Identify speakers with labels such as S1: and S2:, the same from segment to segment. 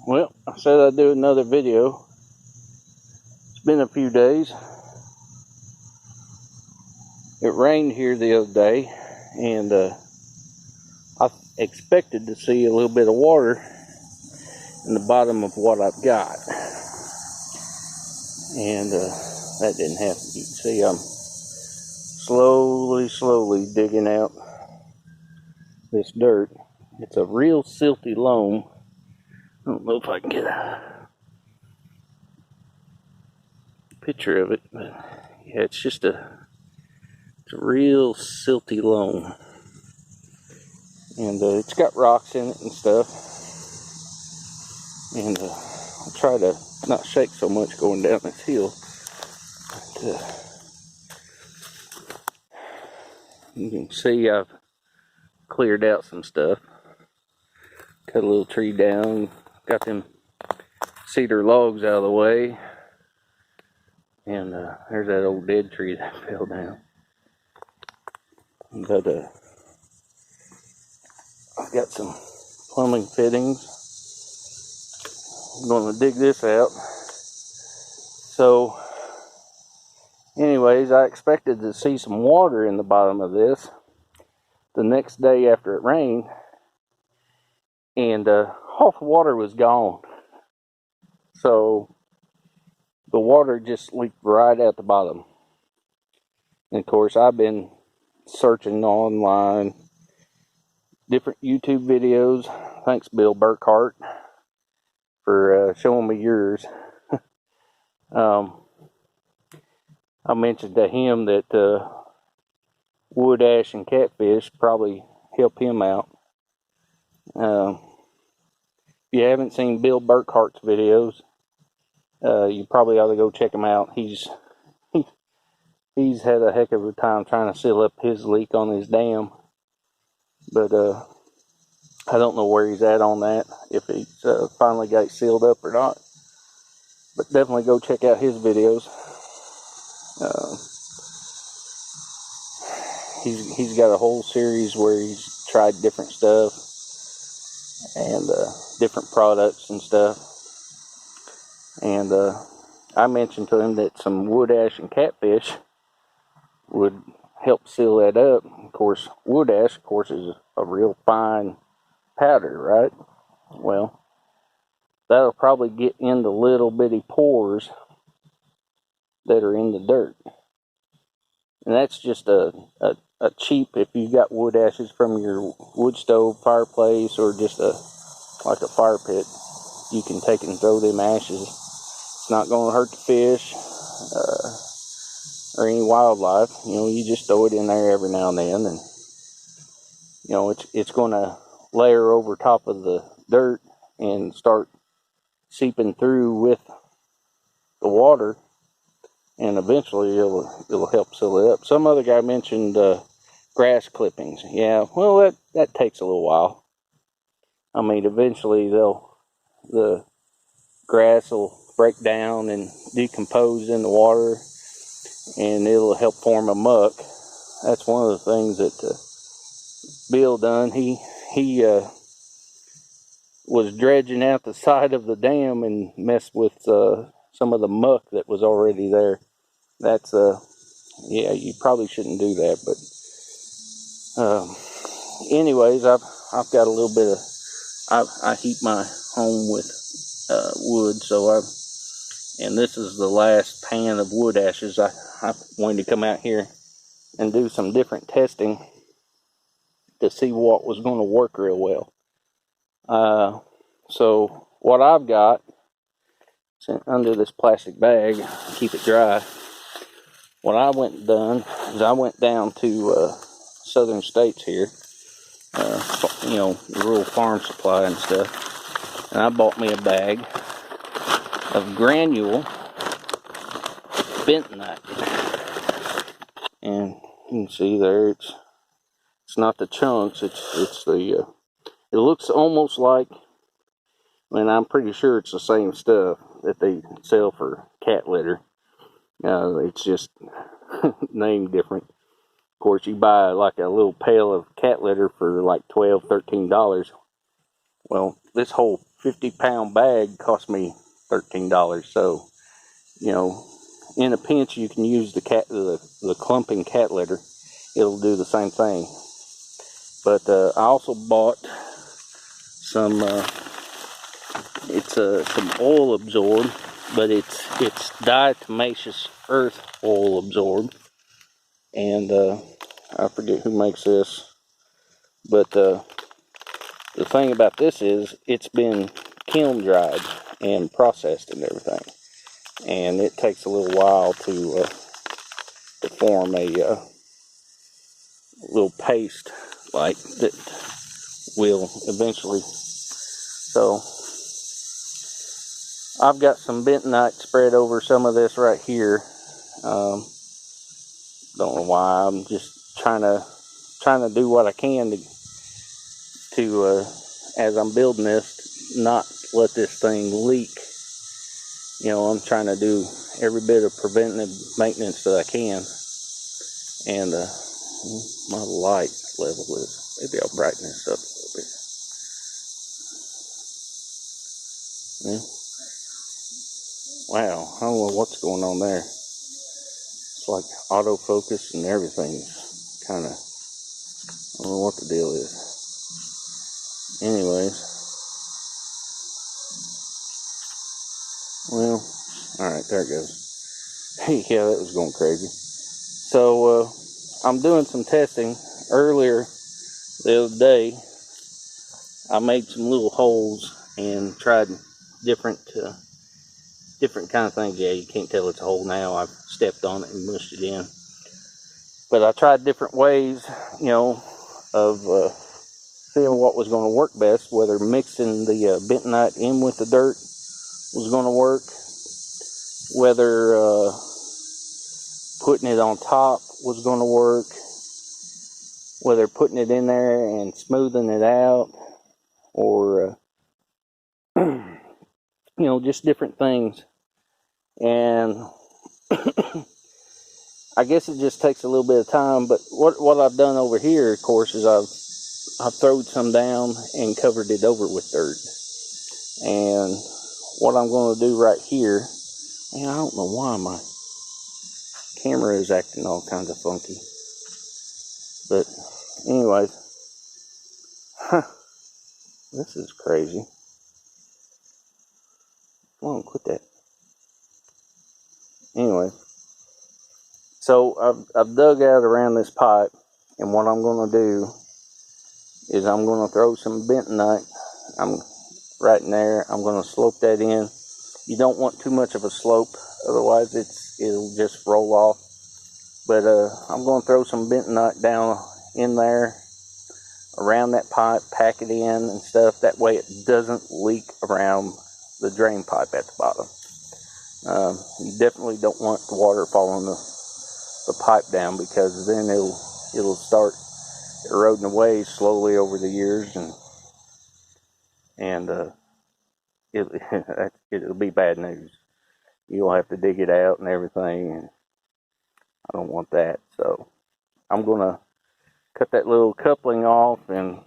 S1: Well, I said I'd do another video. It's been a few days. It rained here the other day, and I expected to see a little bit of water in the bottom of what I've got. And that didn't happen. You can see I'm slowly digging out this dirt. It's a real silty loam. I don't know if I can get a picture of it, but yeah, it's a real silty loam. And it's got rocks in it and stuff. And I'll try to not shake so much going down this hill. But, you can see I've cleared out some stuff. Cut a little tree down. Got them cedar logs out of the way. And there's that old dead tree that fell down. But I've got some plumbing fittings. I'm going to dig this out. So, anyways, I expected to see some water in the bottom of this the next day after it rained, and half the water was gone. So the water just leaked right at the bottom. And of course, I've been searching online, different YouTube videos. Thanks, Bill Burkhart, for showing me yours. I mentioned to him that wood ash and catfish probably help him out. If you haven't seen Bill Burkhart's videos, you probably ought to go check him out. He's had a heck of a time trying to seal up his leak on his dam, but I don't know where he's at on that, if he's finally got it sealed up or not. But definitely go check out his videos. He's got a whole series where he's tried different stuff and different products and stuff. And I mentioned to him that some wood ash and catfish would help seal that up. Of course, wood ash, of course, is a real fine powder, right? Well, that'll probably get in the little bitty pores that are in the dirt. And that's just a cheap, if you got wood ashes from your wood stove, fireplace, or just like a fire pit, you can take and throw them ashes. It's not going to hurt the fish or any wildlife. You know, you just throw it in there every now and then, and you know, it's going to layer over top of the dirt and start seeping through with the water, and eventually it'll help seal it up. Some other guy mentioned grass clippings. Yeah, well, that takes a little while. I mean, eventually the grass will break down and decompose in the water, and it'll help form a muck. That's one of the things that Bill done. He was dredging out the side of the dam and messed with some of the muck that was already there. That's yeah, you probably shouldn't do that, but anyways, I've got a little bit of, I heat my home with wood, so and this is the last pan of wood ashes. I wanted to come out here and do some different testing to see what was going to work real well. So what I've got under this plastic bag, keep it dry. What I went and done is I went down to southern states here, you know, rural farm supply and stuff, and I bought me a bag of granule bentonite. And you can see there, it's not the chunks, it's the it looks almost like, and I'm pretty sure it's the same stuff that they sell for cat litter. It's just named different. Of course, you buy like a little pail of cat litter for like $12, $13. Well, this whole 50-pound bag cost me $13. So, you know, in a pinch, you can use the clumping cat litter. It'll do the same thing. But I also bought some. It's some oil absorb, but it's diatomaceous earth oil absorb, and I forget who makes this. But the thing about this is it's been kiln dried and processed and everything, and it takes a little while to form a little paste like that will eventually. So I've got some bentonite spread over some of this right here. Don't know why. I'm just trying to do what I can to as I'm building this, not let this thing leak. You know, I'm trying to do every bit of preventative maintenance that I can. And my light level is, maybe I'll brighten this up a little bit. Yeah. Wow, I don't know what's going on there. It's like autofocus and everything's kind of, I don't know what the deal is. Anyways, well, alright, there it goes. Yeah, that was going crazy. So, I'm doing some testing. Earlier the other day, I made some little holes and tried different kind of things. Yeah, you can't tell it's a hole now. I've stepped on it and mushed it in. But I tried different ways, you know, of seeing what was going to work best, whether mixing the bentonite in with the dirt was going to work, whether putting it on top was going to work, whether putting it in there and smoothing it out, or you know, just different things. And I guess it just takes a little bit of time. But what I've done over here, of course, is I've thrown some down and covered it over with dirt. And what I'm going to do right here, and I don't know why my camera is acting all kinds of funky. But anyways, this is crazy. Come on, quit that. Anyway, so I've dug out around this pipe, and what I'm going to do is I'm going to throw some bentonite. I'm right in there. I'm going to slope that in. You don't want too much of a slope, otherwise it'll just roll off. But I'm going to throw some bentonite down in there around that pipe, pack it in and stuff. That way it doesn't leak around the drain pipe at the bottom. You definitely don't want the water following the pipe down, because then it'll start eroding away slowly over the years, and it'll be bad news. You'll have to dig it out and everything, and I don't want that. So I'm gonna cut that little coupling off and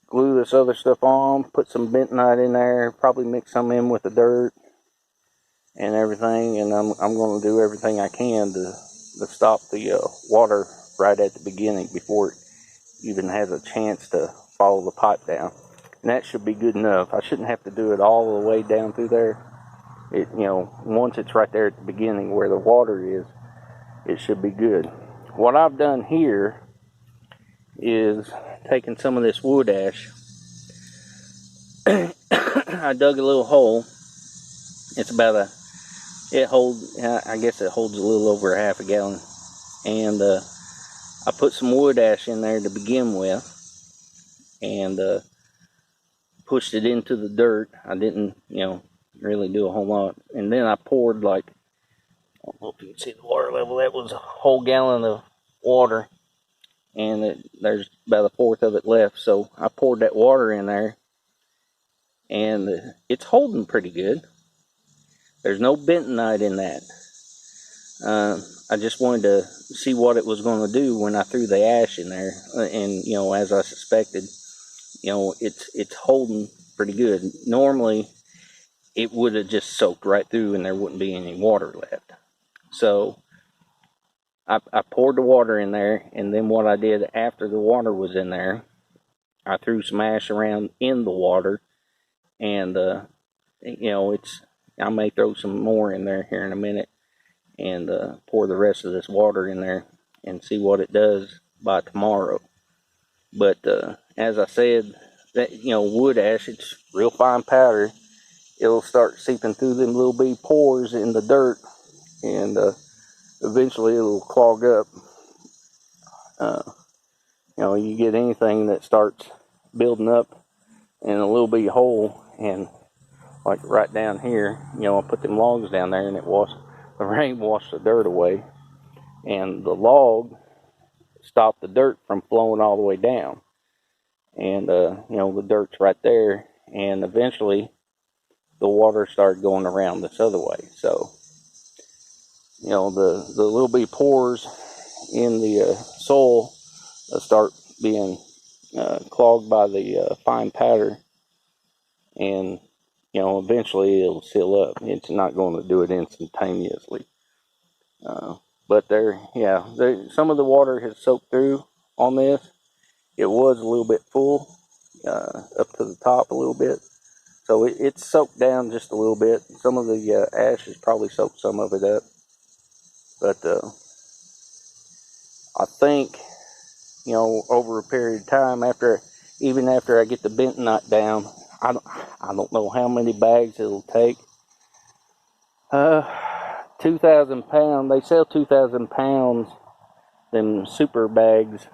S1: glue this other stuff on, put some bentonite in there, probably mix some in with the dirt and everything, and I'm going to do everything I can to stop the water right at the beginning before it even has a chance to follow the pipe down. And that should be good enough. I shouldn't have to do it all the way down through there. You know, once it's right there at the beginning where the water is, it should be good. What I've done here is taken some of this wood ash. I dug a little hole. It's about I guess it holds a little over a half a gallon. And I put some wood ash in there to begin with, and pushed it into the dirt. I didn't, you know, really do a whole lot. And then I poured, like, I don't know if you can see the water level. That was a whole gallon of water, and there's about a fourth of it left. So I poured that water in there, and it's holding pretty good. There's no bentonite in that. I just wanted to see what it was going to do when I threw the ash in there, and you know, as I suspected, you know, it's holding pretty good. Normally, it would have just soaked right through and there wouldn't be any water left. So I poured the water in there, and then what I did after the water was in there, I threw some ash around in the water, and you know, I may throw some more in there here in a minute, and pour the rest of this water in there and see what it does by tomorrow. But as I said, that, you know, wood ash, it's real fine powder. It'll start seeping through them little bitty pores in the dirt, and eventually it'll clog up. You know, you get anything that starts building up in a little bitty hole, and like right down here, you know, I put them logs down there, and the rain washed the dirt away, and the log stopped the dirt from flowing all the way down. And you know, the dirt's right there, and eventually the water started going around this other way. So, you know, the little bitty pores in the soil start being clogged by the fine powder, and you know, eventually it'll seal up. It's not going to do it instantaneously, but some of the water has soaked through on this. It was a little bit full up to the top a little bit, so it's soaked down just a little bit. Some of the ash has probably soaked some of it up, but I think, you know, over a period of time, even after I get the bentonite down, I don't know how many bags it'll take. 2,000 pounds. They sell 2,000 pounds. Them super bags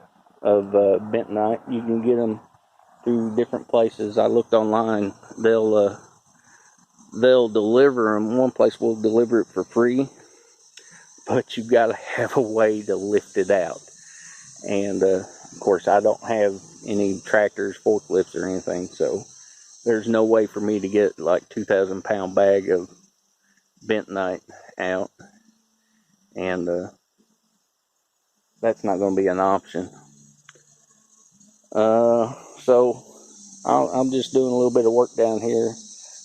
S1: of bentonite. You can get them through different places. I looked online. They'll deliver them. One place will deliver it for free, but you got to have a way to lift it out. And of course, I don't have any tractors, forklifts, or anything, so there's no way for me to get like 2,000 pound bag of bentonite out, and that's not going to be an option. So I'm just doing a little bit of work down here,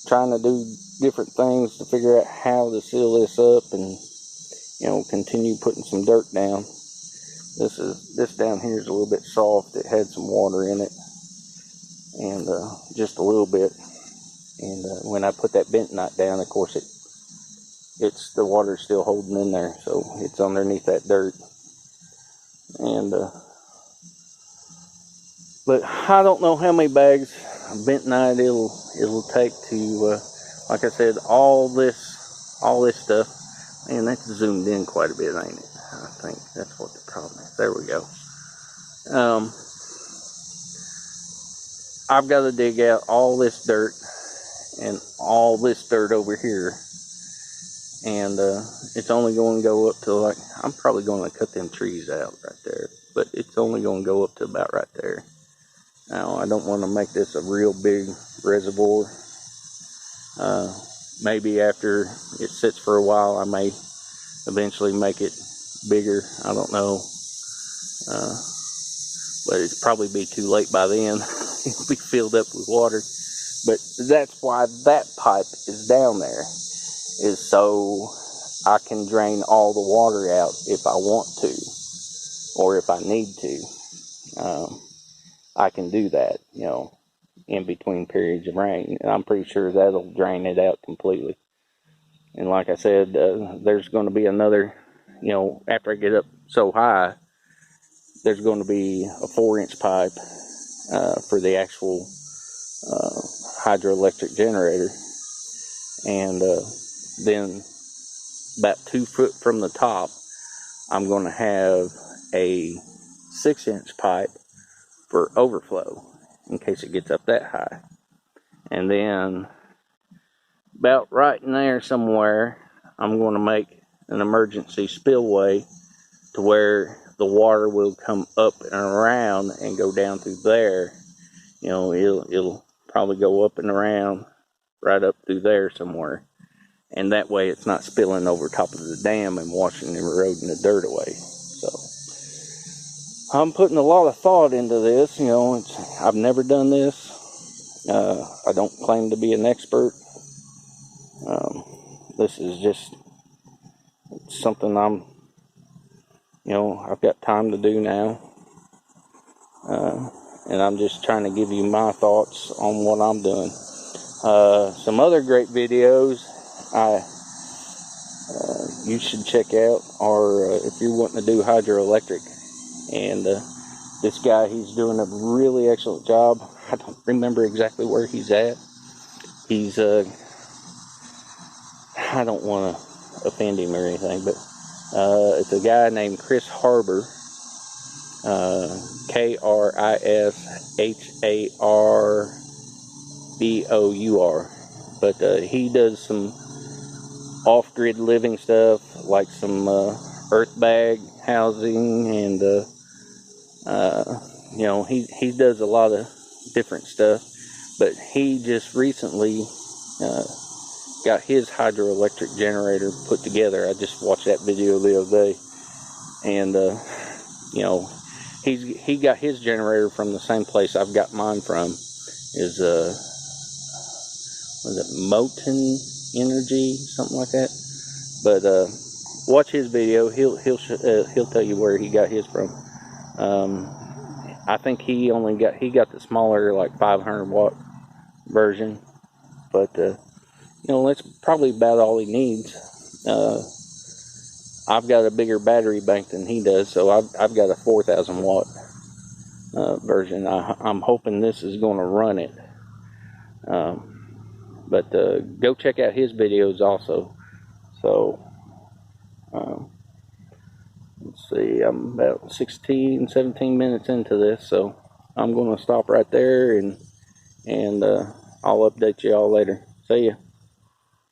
S1: trying to do different things to figure out how to seal this up, and you know, continue putting some dirt down. This down here is a little bit soft. It had some water in it, and just a little bit. And when I put that bentonite down, of course, it's the water's still holding in there, so it's underneath that dirt. And but I don't know how many bags of bentonite it'll take to, like I said, all this stuff. Man, that's zoomed in quite a bit, ain't it? I think that's what the problem is. There we go. I've got to dig out all this dirt and all this dirt over here, and it's only going to go up to, like, I'm probably going to cut them trees out right there, but it's only going to go up to about right there. Now, I don't want to make this a real big reservoir. Maybe after it sits for a while, I may eventually make it bigger. I don't know. But it'll probably be too late by then. It'll be filled up with water. But that's why that pipe is down there, is so I can drain all the water out if I want to, or if I need to. I can do that, you know, in between periods of rain, and I'm pretty sure that'll drain it out completely. And like I said, there's going to be another, you know, after I get up so high, there's going to be a 4-inch pipe for the actual hydroelectric generator, and then about 2 foot from the top, I'm going to have a 6-inch pipe for overflow in case it gets up that high. And then about right in there somewhere, I'm going to make an emergency spillway to where the water will come up and around and go down through there. You know, it'll probably go up and around right up through there somewhere, and that way it's not spilling over top of the dam and washing and eroding the dirt away. So I'm putting a lot of thought into this. You know, I've never done this. I don't claim to be an expert. This is just something I've got time to do now. And I'm just trying to give you my thoughts on what I'm doing. Some other great videos you should check out are if you're wanting to do hydroelectric. And this guy, he's doing a really excellent job. I don't remember exactly where he's at. He's I don't want to offend him or anything, but it's a guy named Kris Harbour, KrisHarbour, but he does some off-grid living stuff, like some earth bag housing, and he does a lot of different stuff. But he just recently got his hydroelectric generator put together. I just watched that video the other day, and he got his generator from the same place I've got mine from. Is was it Moten Energy, something like that? But watch his video. He'll tell you where he got his from. I think he got the smaller, like 500 watt version, but that's probably about all he needs. I've got a bigger battery bank than he does, so I've got a 4,000 watt version. I'm hoping this is going to run it. But go check out his videos also. So let's see, I'm about 17 minutes into this, so I'm going to stop right there, and I'll update you all later. See ya.